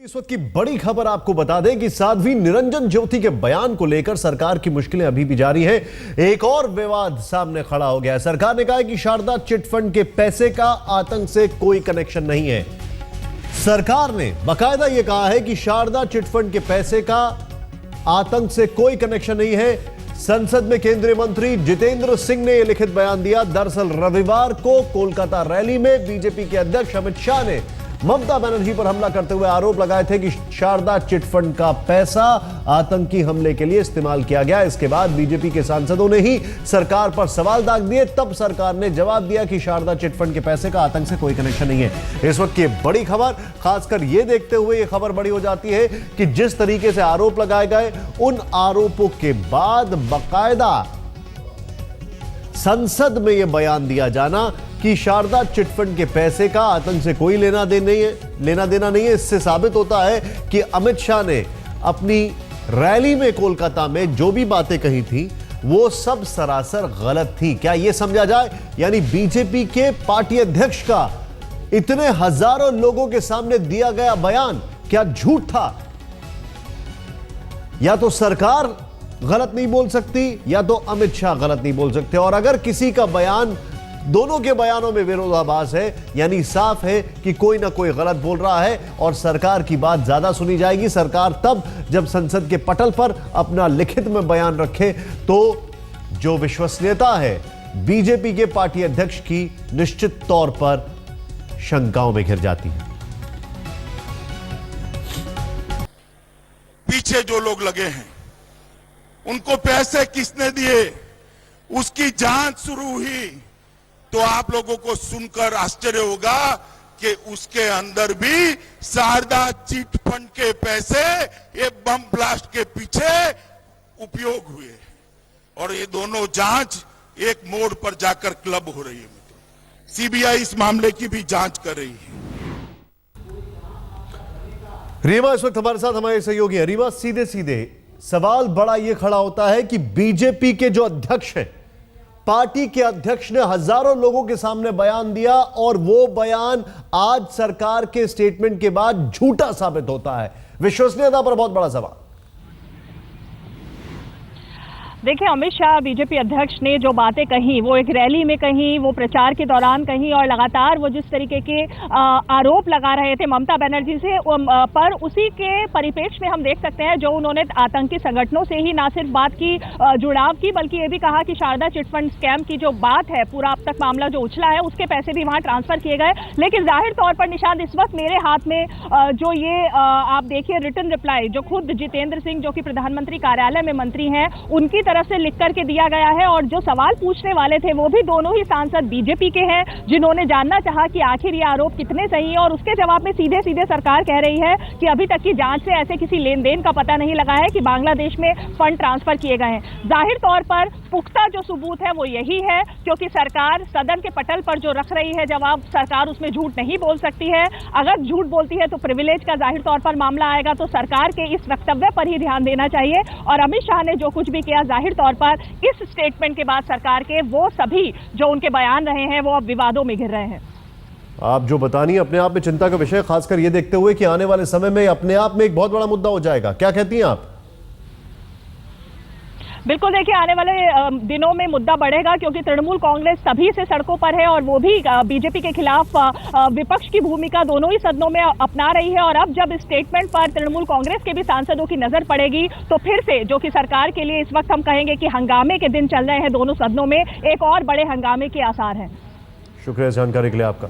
इस वक्त की बड़ी खबर आपको बता दें कि साध्वी निरंजन ज्योति के बयान को लेकर सरकार की मुश्किलें अभी भी जारी हैं। एक और विवाद सामने खड़ा हो गया है। सरकार ने कहा है कि शारदा चिटफंड के पैसे का आतंक से कोई कनेक्शन नहीं है। सरकार ने बाकायदा यह कहा है कि शारदा चिटफंड के पैसे का आतंक से कोई कनेक्शन नहीं है। संसद में केंद्रीय मंत्री जितेंद्र सिंह ने यह लिखित बयान दिया। दरअसल रविवार को कोलकाता रैली में बीजेपी के अध्यक्ष अमित शाह ने ममता बनर्जी पर हमला करते हुए आरोप लगाए थे कि शारदा चिटफंड का पैसा आतंकी हमले के लिए इस्तेमाल किया गया। इसके बाद बीजेपी के सांसदों ने ही सरकार पर सवाल दाग दिए। तब सरकार ने जवाब दिया कि शारदा चिटफंड के पैसे का आतंक से कोई कनेक्शन नहीं है। इस वक्त की बड़ी खबर, खासकर यह देखते हुए यह खबर बड़ी हो जाती है कि जिस तरीके से आरोप लगाए गए, उन आरोपों के बाद बाकायदा संसद में यह बयान दिया जाना कि शारदा चिटफंड के पैसे का आतंक से कोई लेना देना नहीं है। इससे साबित होता है कि अमित शाह ने अपनी रैली में कोलकाता में जो भी बातें कही थी वो सब सरासर गलत थी। क्या यह समझा जाए, यानी बीजेपी के पार्टी अध्यक्ष का इतने हजारों लोगों के सामने दिया गया बयान क्या झूठ था? या तो सरकार गलत नहीं बोल सकती या तो अमित शाह गलत नहीं बोल सकते। और अगर किसी का बयान, दोनों के बयानों में विरोधाभास है, यानी साफ है कि कोई ना कोई गलत बोल रहा है और सरकार की बात ज्यादा सुनी जाएगी। सरकार तब जब संसद के पटल पर अपना लिखित में बयान रखे तो जो विश्वसनीयता है बीजेपी के पार्टी अध्यक्ष की निश्चित तौर पर शंकाओं में घिर जाती है। पीछे जो लोग लगे हैं उनको पैसे किसने दिए, उसकी जांच शुरू हुई तो आप लोगों को सुनकर आश्चर्य होगा कि उसके अंदर भी शारदा चिट फंड के पैसे ये बम ब्लास्ट के पीछे उपयोग हुए और ये दोनों जांच एक मोड़ पर जाकर क्लब हो रही है। सीबीआई इस मामले की भी जांच कर रही है। रीमा इस वक्त हमारे साथ हमारे सहयोगी है। रीमा, सीधे सीधे सवाल बड़ा यह खड़ा होता है कि बीजेपी के जो अध्यक्ष हैं, पार्टी के अध्यक्ष ने हजारों लोगों के सामने बयान दिया और वो बयान आज सरकार के स्टेटमेंट के बाद झूठा साबित होता है। विश्वसनीयता पर बहुत बड़ा सवाल। देखिए, अमित शाह बीजेपी अध्यक्ष ने जो बातें कही वो एक रैली में कही, वो प्रचार के दौरान कही और लगातार वो जिस तरीके के आरोप लगा रहे थे ममता बनर्जी से पर उसी के परिप्रेक्ष्य में हम देख सकते हैं जो उन्होंने आतंकी संगठनों से ही ना सिर्फ बात की, जुड़ाव की, बल्कि ये भी कहा कि शारदा चिटफंड स्कैम की जो बात है, पूरा अब तक मामला जो उछला है उसके पैसे भी वहां ट्रांसफर किए गए। लेकिन जाहिर तौर पर निशांत, इस वक्त मेरे हाथ में जो ये आप देखिए रिटन रिप्लाई जो खुद जितेंद्र सिंह जो कि प्रधानमंत्री कार्यालय में मंत्री हैं उनकी तरफ से लिख करके दिया गया है और जो सवाल पूछने वाले थे वो भी दोनों ही सांसद बीजेपी के हैं जिन्होंने जानना चाहा कि आखिर ये आरोप कितने सही है। और उसके जवाब में सीधे सीधे सरकार कह रही है कि अभी तक की जांच से ऐसे किसी लेन देन का पता नहीं लगा है कि बांग्लादेश में फंड ट्रांसफर किए गए हैं। जाहिर तौर पर पुख्ता जो सबूत है वो यही है, क्योंकि सरकार सदन के पटल पर जो रख रही है जवाब, सरकार उसमें झूठ नहीं बोल सकती है। अगर झूठ बोलती है तो प्रिविलेज का जाहिर तौर पर मामला आएगा। तो सरकार के इस वक्तव्य पर ही ध्यान देना चाहिए। और अमित शाह ने जो कुछ भी किया, जाहिर तौर पर इस स्टेटमेंट के बाद सरकार के वो सभी जो उनके बयान रहे हैं वो अब विवादों में घिर रहे हैं। आप जो बतानी अपने आप में चिंता का विषय, खासकर ये देखते हुए कि आने वाले समय में अपने आप में एक बहुत बड़ा मुद्दा हो जाएगा। क्या कहती हैं आप? बिल्कुल, देखिए, आने वाले दिनों में मुद्दा बढ़ेगा क्योंकि तृणमूल कांग्रेस सभी से सड़कों पर है और वो भी बीजेपी के खिलाफ विपक्ष की भूमिका दोनों ही सदनों में अपना रही है। और अब जब इस स्टेटमेंट पर तृणमूल कांग्रेस के भी सांसदों की नजर पड़ेगी तो फिर से जो कि सरकार के लिए इस वक्त हम कहेंगे कि हंगामे के दिन चल रहे हैं दोनों सदनों में, एक और बड़े हंगामे के आसार हैं। शुक्रिया जानकारी के लिए आपका।